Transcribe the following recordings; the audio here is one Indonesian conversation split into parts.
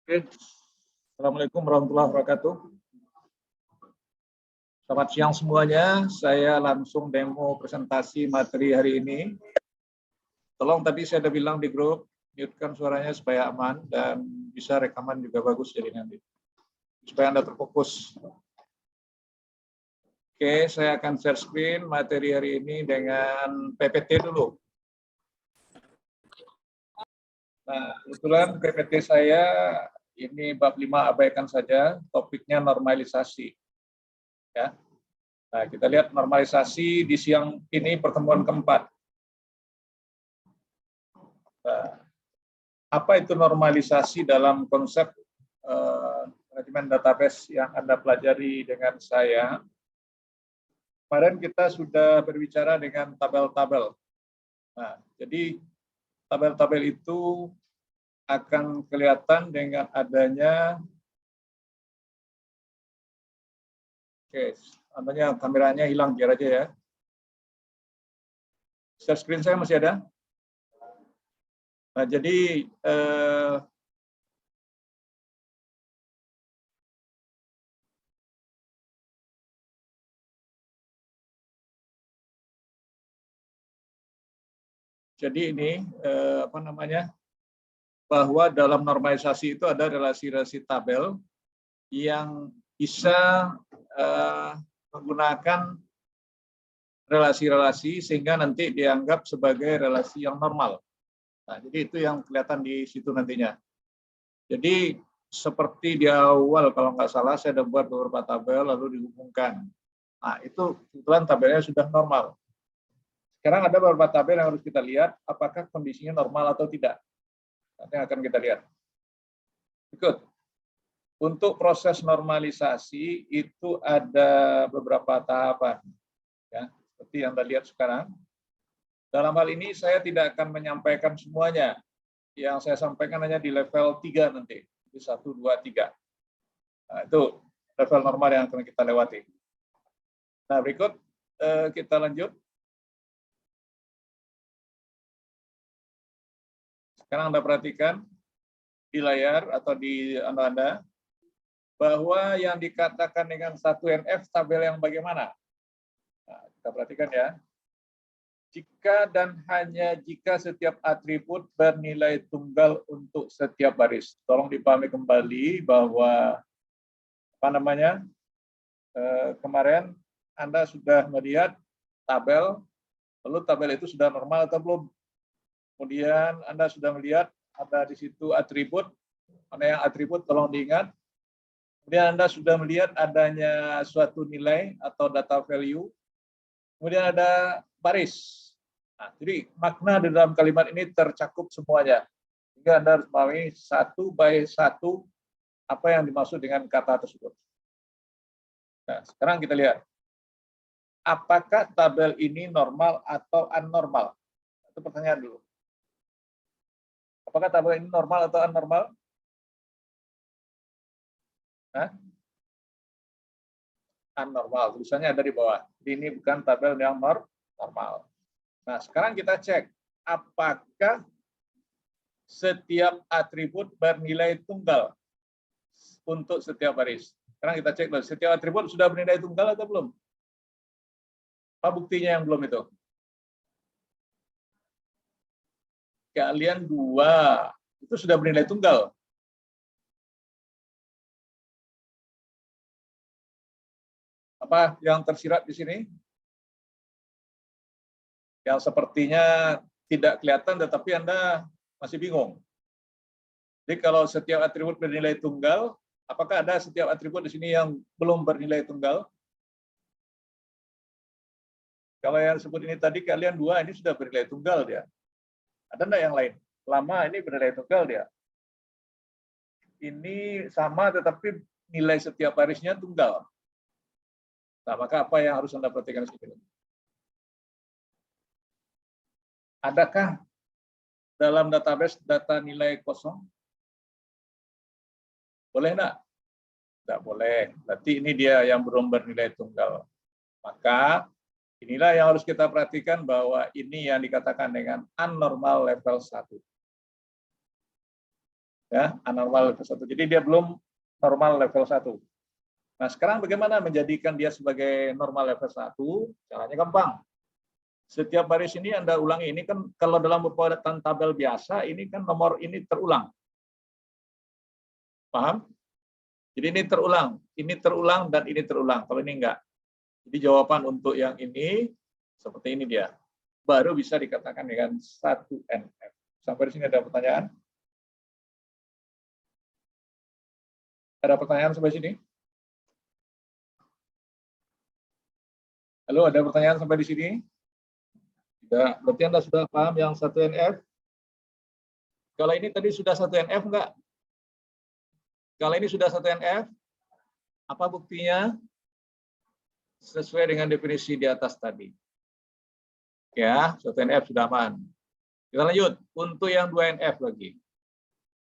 Oke. Assalamualaikum warahmatullahi wabarakatuh. Selamat siang semuanya. Saya langsung demo presentasi materi hari ini. Tolong tadi saya sudah bilang di grup, mute-kan suaranya supaya aman dan bisa rekaman juga bagus jadi nanti. Supaya Anda terfokus. Oke, saya akan share screen materi hari ini dengan PPT dulu. Nah, kebetulan PPT saya ini bab 5 abaikan saja, topiknya normalisasi. Ya. Nah, kita lihat normalisasi di siang ini pertemuan keempat. Nah, apa itu normalisasi dalam konsep manajemen database yang Anda pelajari dengan saya? Kemarin kita sudah berbicara dengan tabel-tabel. Nah, jadi tabel-tabel itu akan kelihatan dengan adanya kameranya hilang biar aja ya. Share screen saya masih ada. Nah, jadi ini bahwa dalam normalisasi itu ada relasi-relasi tabel yang bisa menggunakan relasi-relasi sehingga nanti dianggap sebagai relasi yang normal. Nah, jadi itu yang kelihatan di situ nantinya. Jadi seperti di awal kalau nggak salah saya sudah buat beberapa tabel lalu dihubungkan. Nah, itu kebetulan tabelnya sudah normal. Sekarang ada beberapa tabel yang harus kita lihat apakah kondisinya normal atau tidak. Nanti akan kita lihat. Berikut. Untuk proses normalisasi itu ada beberapa tahapan. Ya, seperti yang Anda lihat sekarang. Dalam hal ini saya tidak akan menyampaikan semuanya. Yang saya sampaikan hanya di level 3 nanti. Di 1, 2, 3. Nah, itu level normal yang akan kita lewati. Nah, berikut kita lanjut. Sekarang Anda perhatikan di layar atau di Anda bahwa yang dikatakan dengan 1NF tabel yang bagaimana? Nah, kita perhatikan ya. Jika dan hanya jika setiap atribut bernilai tunggal untuk setiap baris. Tolong dipahami kembali bahwa kemarin Anda sudah melihat tabel, lalu tabel itu sudah normal atau belum? Kemudian Anda sudah melihat ada di situ atribut, mana yang atribut tolong diingat. Kemudian Anda sudah melihat adanya suatu nilai atau data value. Kemudian ada baris. Nah, jadi makna di dalam kalimat ini tercakup semuanya. Sehingga Anda harus memahami 1 by 1 apa yang dimaksud dengan kata tersebut. Nah, sekarang kita lihat. Apakah tabel ini normal atau abnormal? Itu pertanyaan dulu. Apakah tabel ini normal atau abnormal? Abnormal, tulisannya ada di bawah. Ini bukan tabel yang normal. Nah, sekarang kita cek apakah setiap atribut bernilai tunggal untuk setiap baris. Sekarang kita cek dulu, setiap atribut sudah bernilai tunggal atau belum? Apa buktinya yang belum itu? Kalian 2, itu sudah bernilai tunggal. Apa yang tersirat di sini? Yang sepertinya tidak kelihatan tetapi Anda masih bingung. Jadi kalau setiap atribut bernilai tunggal, apakah ada setiap atribut di sini yang belum bernilai tunggal? Kalau yang sebut ini tadi kalian 2 ini sudah bernilai tunggal dia. Ada enggak yang lain? Lama ini bernilai tunggal dia. Ini sama tetapi nilai setiap barisnya tunggal. Nah, maka apa yang harus Anda perhatikan di sini? Adakah dalam database data nilai kosong? Boleh enggak? Tidak boleh. Berarti ini dia yang belum bernilai tunggal. Maka inilah yang harus kita perhatikan bahwa ini yang dikatakan dengan abnormal level 1. Ya, anormal level 1. Jadi dia belum normal level 1. Nah, sekarang bagaimana menjadikan dia sebagai normal level 1? Caranya gampang. Setiap baris ini Anda ulangi. Ini kan kalau dalam pembuatan tabel biasa, ini kan nomor ini terulang. Paham? Jadi ini terulang, dan ini terulang. Kalau ini enggak. Jadi jawaban untuk yang ini, seperti ini dia. Baru bisa dikatakan dengan 1NF. Sampai di sini ada pertanyaan? Ada pertanyaan sampai sini? Halo, ada pertanyaan sampai di sini? Tidak. Berarti Anda sudah paham yang 1NF? Kalau ini tadi sudah 1NF enggak? Kalau ini sudah 1NF, apa buktinya? Sesuai dengan definisi di atas tadi. Ya, 1NF sudah aman. Kita lanjut. Untuk yang 2NF lagi.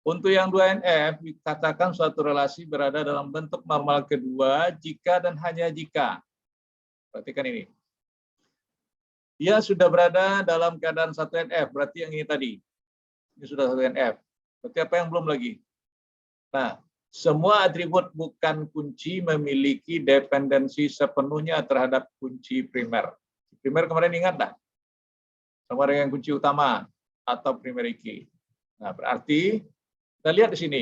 Untuk yang 2NF, dikatakan suatu relasi berada dalam bentuk normal kedua jika dan hanya jika. Perhatikan ini. Dia sudah berada dalam keadaan 1NF, berarti yang ini tadi. Ini sudah 1NF. Berarti apa yang belum lagi? Nah, semua atribut bukan kunci memiliki dependensi sepenuhnya terhadap kunci primer. Primer kemarin ingat enggak? Sama dengan kunci utama atau primary key. Nah, berarti kita lihat di sini.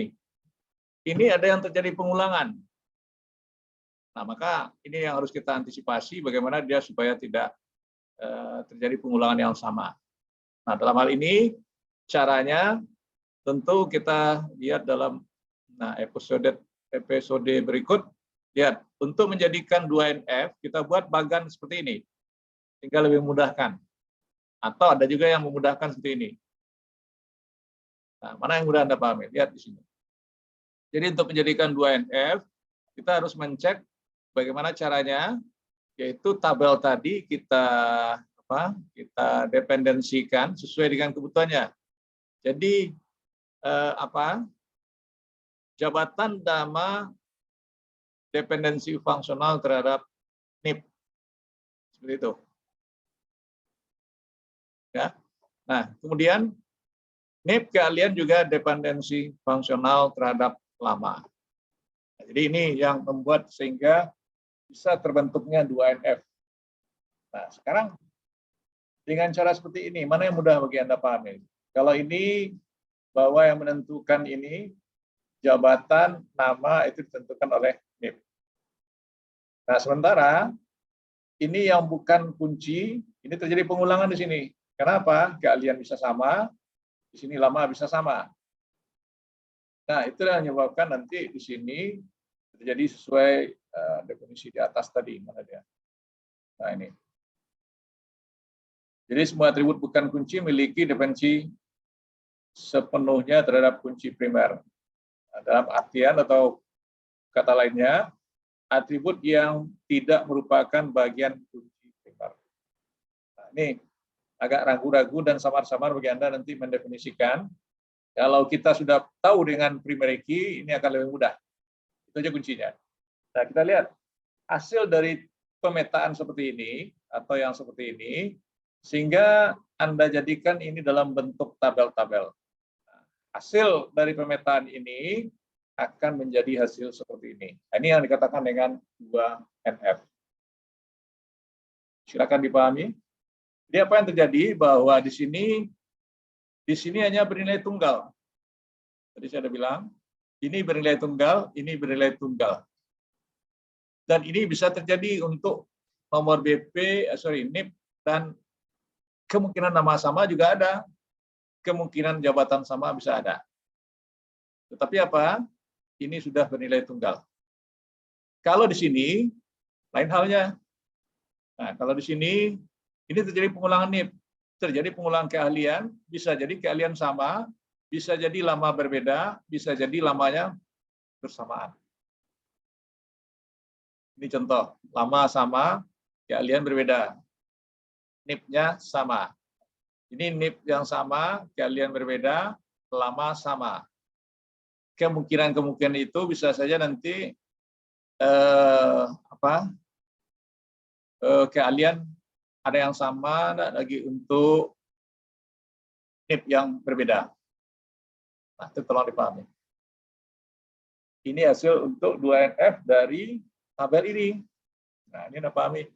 Ini ada yang terjadi pengulangan. Nah, maka ini yang harus kita antisipasi bagaimana dia supaya tidak terjadi pengulangan yang sama. Nah, dalam hal ini caranya tentu kita lihat dalam episode berikut. Lihat, untuk menjadikan 2NF kita buat bagan seperti ini. Sehingga lebih memudahkan. Atau ada juga yang memudahkan seperti ini. Nah, mana yang mudah Anda pahami? Lihat di sini. Jadi untuk menjadikan 2NF, kita harus mencek bagaimana caranya, yaitu tabel tadi kita dependensikan sesuai dengan kebutuhannya. Jadi jabatan nama dependensi fungsional terhadap NIP. Seperti itu. Ya. Nah, kemudian NIP keahlian juga dependensi fungsional terhadap lama. Nah, jadi ini yang membuat sehingga bisa terbentuknya 2NF. Nah, sekarang dengan cara seperti ini, mana yang mudah bagi Anda pahami? Kalau ini bahwa yang menentukan ini jabatan nama itu ditentukan oleh NIP. Nah, sementara ini yang bukan kunci, ini terjadi pengulangan di sini. Kenapa? Keahlian bisa sama, di sini lama bisa sama. Nah, itulah yang menyebabkan nanti di sini terjadi sesuai definisi di atas tadi. Mana dia? Nah, ini. Jadi semua atribut bukan kunci memiliki dependensi sepenuhnya terhadap kunci primer. Nah, dalam artian atau kata lainnya, atribut yang tidak merupakan bagian kunci primer. Nah, ini agak ragu-ragu dan samar-samar bagi Anda nanti mendefinisikan. Kalau kita sudah tahu dengan primary key, ini akan lebih mudah. Itu aja kuncinya. Nah, kita lihat hasil dari pemetaan seperti ini, atau yang seperti ini, sehingga Anda jadikan ini dalam bentuk tabel-tabel. Nah, hasil dari pemetaan ini akan menjadi hasil seperti ini. Nah, ini yang dikatakan dengan 2NF. Silakan dipahami. Jadi apa yang terjadi bahwa di sini hanya bernilai tunggal. Tadi saya sudah bilang, ini bernilai tunggal, ini bernilai tunggal. Dan ini bisa terjadi untuk nomor NIP, dan kemungkinan nama sama juga ada. Kemungkinan jabatan sama bisa ada. Tetapi apa? Ini sudah bernilai tunggal. Kalau di sini, lain halnya. Nah, kalau di sini, ini terjadi pengulangan NIP. Terjadi pengulangan keahlian, bisa jadi keahlian sama, bisa jadi lama berbeda, bisa jadi lamanya bersamaan. Ini contoh, lama sama, keahlian berbeda. NIP-nya sama. Ini NIP yang sama, keahlian berbeda, lama sama. Kemungkinan itu bisa saja nanti keahlian ada yang sama, ada lagi untuk NIP yang berbeda. Nah, itu tolong dipahami. Ini hasil untuk 2NF dari tabel ini. Nah, ini Anda pahami.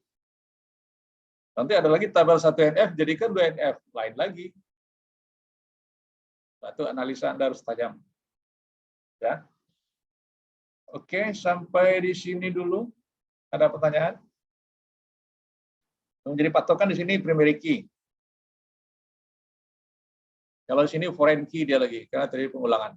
Nanti ada lagi tabel 1NF, jadikan 2NF. Lain lagi. Itu analisa Anda harus tajam. Ya. Oke, sampai di sini dulu. Ada pertanyaan? Menjadi patokan di sini primary key. Kalau di sini foreign key dia lagi, karena terjadi pengulangan.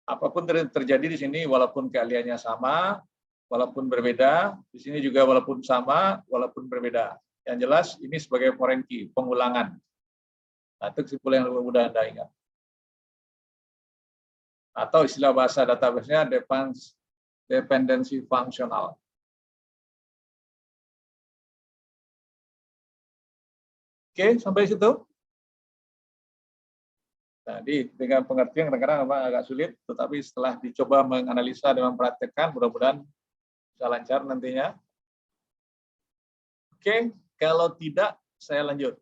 Apapun terjadi di sini, walaupun keahliannya sama, walaupun berbeda, di sini juga walaupun sama, walaupun berbeda. Yang jelas ini sebagai foreign key, pengulangan. Nah, itu kesimpulan yang lebih mudah Anda ingat. Atau istilah bahasa database-nya dependency fungsional. Oke, sampai situ. Jadi dengan pengertian kadang-kadang agak sulit, tetapi setelah dicoba menganalisa dan mempraktekkan, mudah-mudahan bisa lancar nantinya. Oke, kalau tidak, saya lanjut.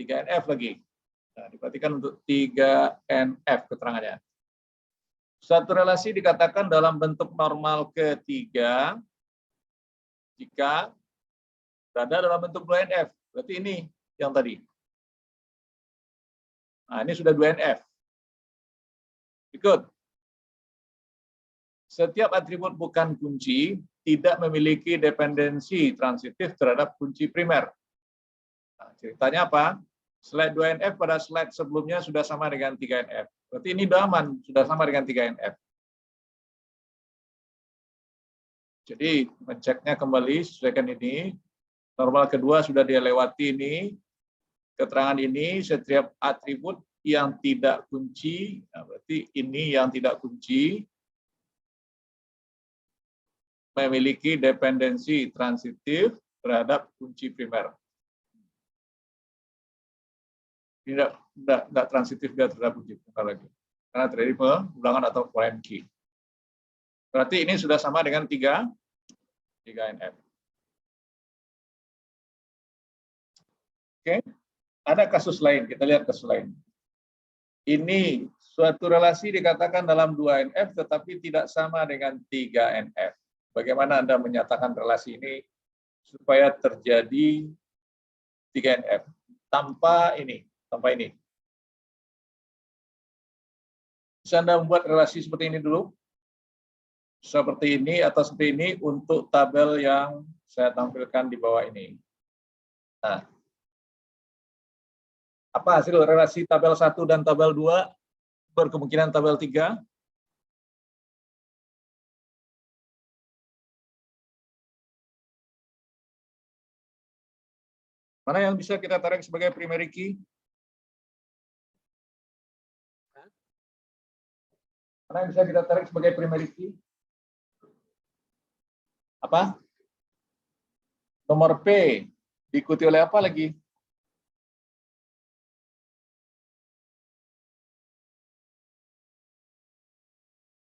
3NF lagi. Nah, diperhatikan untuk 3NF keterangannya. Suatu relasi dikatakan dalam bentuk normal ketiga jika berada dalam bentuk 2NF. Berarti ini yang tadi. Nah, ini sudah 2NF. Ikut. Setiap atribut bukan kunci tidak memiliki dependensi transitif terhadap kunci primer. Nah, ceritanya apa? Slide 2NF pada slide sebelumnya sudah sama dengan 3NF. Berarti ini udah aman, sudah sama dengan 3NF. Jadi menceknya kembali, sesuaikan ini. Normal kedua sudah dia lewati ini. Keterangan ini, setiap atribut yang tidak kunci, nah berarti ini yang tidak kunci, memiliki dependensi transitif terhadap kunci primer. Tidak transitif terhadap kunci primer lagi. Karena terjadi pengulangan atau foreign key. Berarti ini sudah sama dengan 3NF. Oke, ada kasus lain, kita lihat kasus lain. Ini suatu relasi dikatakan dalam 2NF tetapi tidak sama dengan 3NF. Bagaimana Anda menyatakan relasi ini supaya terjadi 3NF tanpa ini, Bisa Anda membuat relasi seperti ini dulu? Seperti ini atau seperti ini untuk tabel yang saya tampilkan di bawah ini. Nah, apa hasil relasi tabel 1 dan tabel 2 berkemungkinan tabel 3? Mana yang bisa kita tarik sebagai primary key? Mana yang bisa kita tarik sebagai primary key? Apa? Nomor P. Diikuti oleh apa lagi?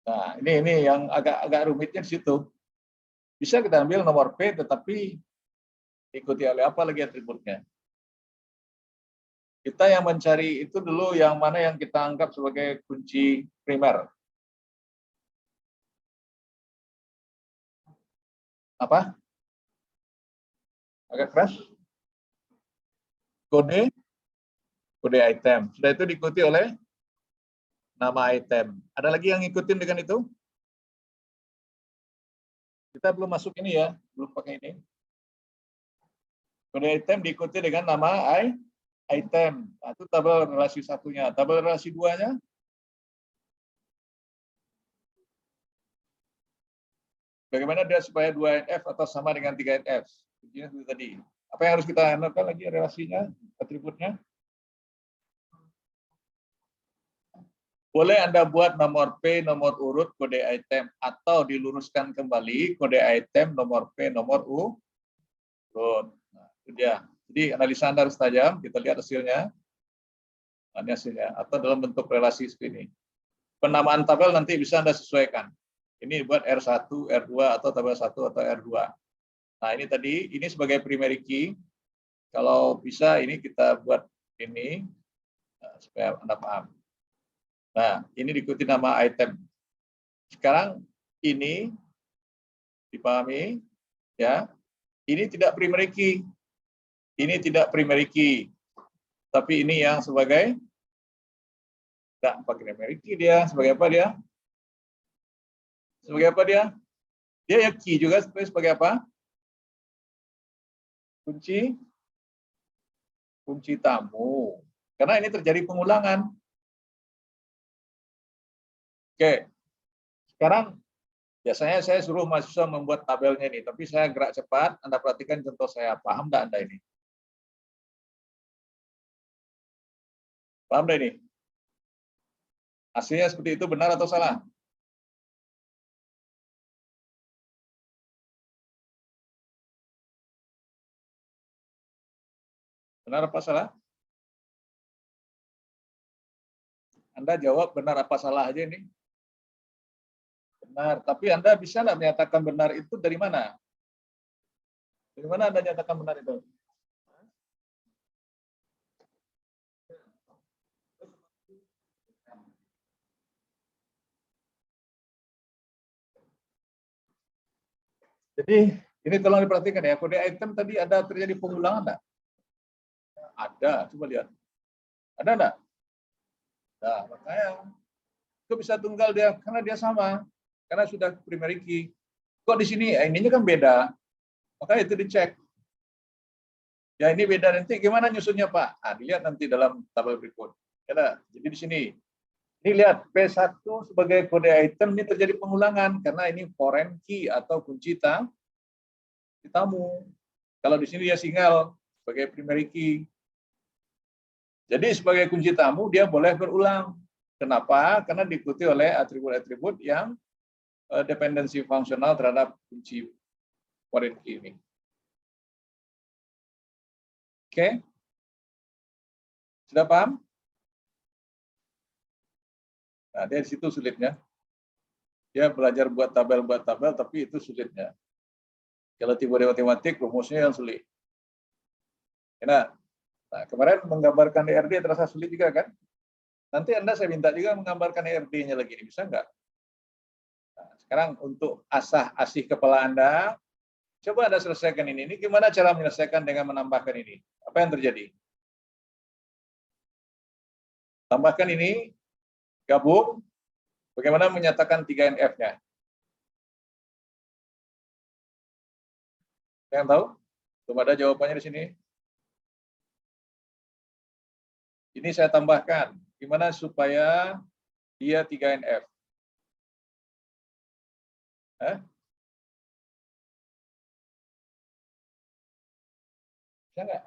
Nah, ini yang agak rumitnya di situ. Bisa kita ambil nomor P, tetapi diikuti oleh apa lagi atributnya? Kita yang mencari itu dulu yang mana yang kita anggap sebagai kunci primer. Apa? Agak keras? Kode item. Sudah itu diikuti oleh nama item. Ada lagi yang ngikutin dengan itu? Kita belum masuk ini ya, belum pakai ini. Kode item diikuti dengan nama item. Nah, itu tabel relasi satunya. Tabel relasi duanya? Bagaimana dia supaya 2NF atau sama dengan 3NF? Kuncinya itu tadi. Apa yang harus kita analikan lagi relasinya, atributnya? Boleh Anda buat nomor P, nomor urut, kode item, atau diluruskan kembali kode item, nomor P, nomor urut. Nah, itu dia. Jadi analisa Anda harus tajam, kita lihat hasilnya. Ini hasilnya, atau dalam bentuk relasi seperti ini. Penamaan tabel nanti bisa Anda sesuaikan. Ini buat R1, R2, atau tabel 1 atau R2. Nah, ini tadi, ini sebagai primary key. Kalau bisa, ini kita buat ini, supaya Anda paham. Nah, ini diikuti nama item. Sekarang ini dipahami, ya. Ini tidak primary key. Ini tidak primary key. Tapi ini yang sebagai tidak pakai primary key dia. Sebagai apa dia? Sebagai apa dia? Dia ya key juga sebagai apa? Kunci tamu. Karena ini terjadi pengulangan. Oke. Sekarang biasanya saya suruh mahasiswa membuat tabelnya ini, tapi saya gerak cepat. Anda perhatikan contoh saya. Paham enggak Anda ini? Paham enggak ini? Hasilnya seperti itu benar atau salah? Benar apa salah? Anda jawab benar apa salah aja ini. Benar, tapi Anda bisa nggak menyatakan benar itu dari mana? Dari mana Anda nyatakan benar itu? Jadi ini tolong diperhatikan ya, kode item tadi ada terjadi pengulangan enggak? Ada, coba lihat. Ada enggak? Nah, makanya itu bisa tunggal dia karena dia sama. Karena sudah primary key. Kok di sini ininya kan beda. Makanya itu dicek. Ya ini beda, nanti gimana nyusunnya Pak? Ah, dilihat nanti dalam tabel berikut. Ya, jadi di sini. Ini lihat P1 sebagai kode item ini terjadi pengulangan karena ini foreign key atau kunci tamu. Kalau di sini dia single sebagai primary key. Jadi sebagai kunci tamu dia boleh berulang. Kenapa? Karena diikuti oleh atribut-atribut yang dependensi fungsional terhadap kunci foreign key ini. Oke? Sudah paham? Nah, dia di situ sulitnya. Dia belajar buat tabel, tapi itu sulitnya. Kalau teori matematik, rumusnya yang sulit. Nah, kemarin menggambarkan ERD terasa sulit juga kan? Nanti Anda saya minta juga menggambarkan ERD-nya lagi, bisa nggak? Nah, sekarang untuk asah-asih kepala Anda, coba Anda selesaikan ini. Ini gimana cara menyelesaikan dengan menambahkan ini? Apa yang terjadi? Tambahkan ini, gabung, bagaimana menyatakan 3NF-nya? Yang tahu? Belum ada jawabannya di sini. Ini saya tambahkan. Gimana supaya dia 3NF? Bisa nggak?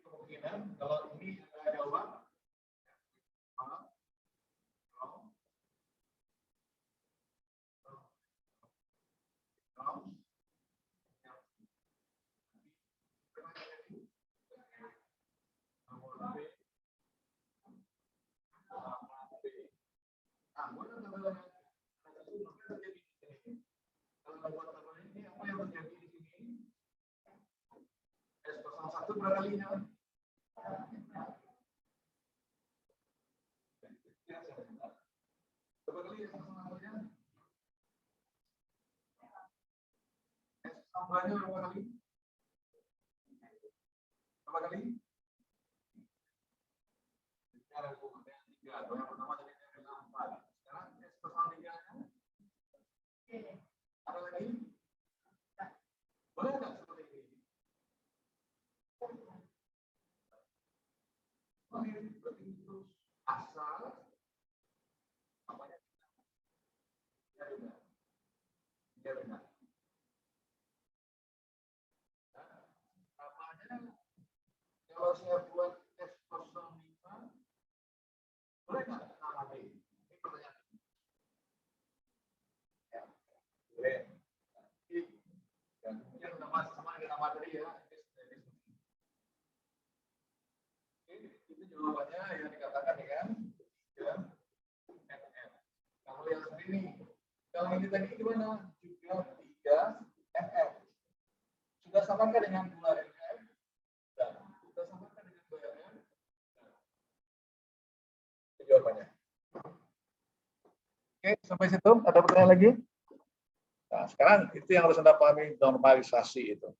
Kemungkinan kalau ini jawaban kalau buat ini apa yang terjadi di sini? Itu berapa kalinya? Berapa kali tambahnya berapa kali? Berapa kali? Sekarang yang pertama tadi 4. Sekarang S plus 3-nya ada lagi? Boleh nggak seperti ini? Berarti itu asal apanya? Ya benar. Ya benar. Namanya kalau saya buat S05, boleh nggak nama ini? Ini pertanyaan. Ya, boleh. Kemudian nama sama dengan nama tadi ya. Itu jawabannya yang dikatakan dengan ya, NF. Kalau yang ini, kalau ini tadi gimana? Juga 3 NF. Sudah samakan dengan 2 NF? Sudah samakan dengan 2 NF? Itu jawabannya. Oke, sampai situ. Ada pertanyaan lagi? Nah, sekarang itu yang harus Anda pahami, normalisasi itu.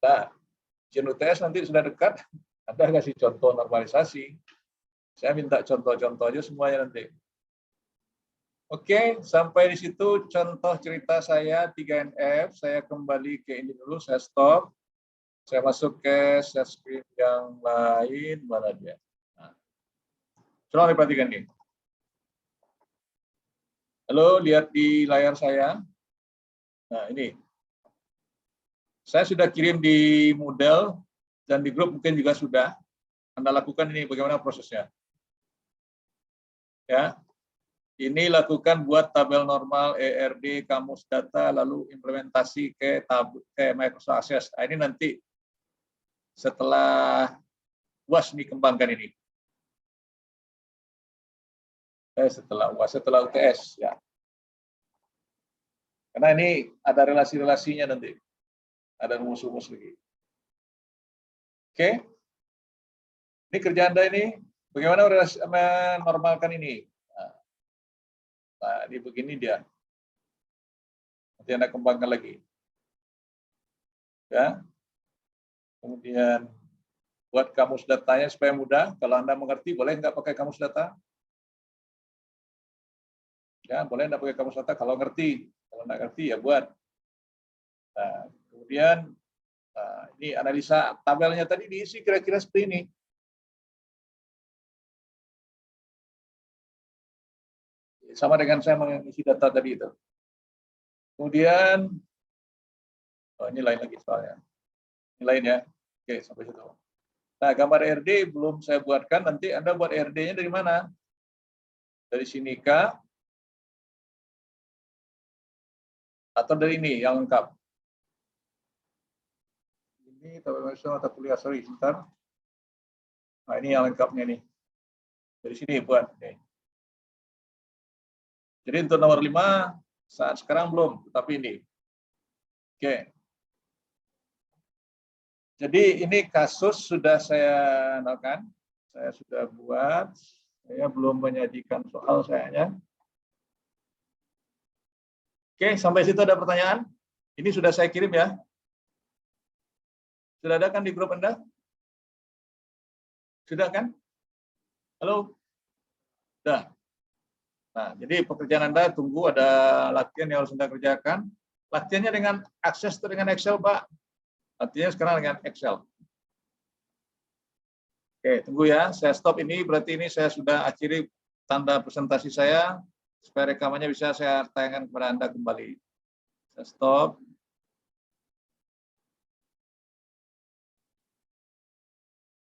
Nah, ujian UTS nanti sudah dekat, Anda kasih contoh normalisasi. Saya minta contoh-contoh aja semuanya nanti. Oke, sampai di situ contoh cerita saya 3NF. Saya kembali ke ini dulu, saya stop. Saya masuk ke share screen yang lain, mana dia? Nah, coba diperhatikan nih. Halo, lihat di layar saya. Nah, ini. Saya sudah kirim di Moodle dan di grup mungkin juga sudah. Anda lakukan ini, bagaimana prosesnya? Ya, ini lakukan buat tabel normal, ERD, kamus data, lalu implementasi ke Microsoft Access. Nah, ini nanti setelah UAS dikembangkan ini. Setelah UAS, setelah UTS ya. Karena ini ada relasi-relasinya nanti. Ada rumus-rumus lagi. Oke. Ini kerja Anda ini, bagaimana menormalkan ini? Nah, ini begini dia. Nanti Anda kembangkan lagi. Ya. Kemudian buat kamus datanya supaya mudah. Kalau Anda mengerti, boleh nggak pakai kamus data? Ya, boleh nggak pakai kamus data kalau ngerti. Kalau nggak ngerti, ya buat. Nah, kemudian ini analisa tabelnya tadi diisi kira-kira seperti ini. Sama dengan saya mengisi data tadi itu. Kemudian, ini lain lagi soalnya. Ini lain ya. Oke, sampai situ. Nah, gambar RD belum saya buatkan. Nanti Anda buat RD-nya dari mana? Dari sini kah? Atau dari ini yang lengkap? Ini tabel nasional mata kuliah, sorry, sebentar. Nah, ini yang lengkapnya nih. Dari sini buat. Nih. Jadi untuk nomor 5, saat sekarang belum, tapi ini. Oke. Jadi ini kasus sudah saya lakukan. Saya sudah buat. Saya belum menyajikan soal sayanya. Oke, sampai situ ada pertanyaan? Ini sudah saya kirim ya. Sudah ada kan di grup Anda? Sudah kan? Halo? Sudah. Nah, jadi pekerjaan Anda tunggu ada latihan yang harus Anda kerjakan. Latihannya dengan akses atau dengan Excel, Pak? Latihannya sekarang dengan Excel. Oke, tunggu ya. Saya stop ini, berarti ini saya sudah akhiri tanda presentasi saya, supaya rekamannya bisa saya tayangkan kepada Anda kembali. Saya stop.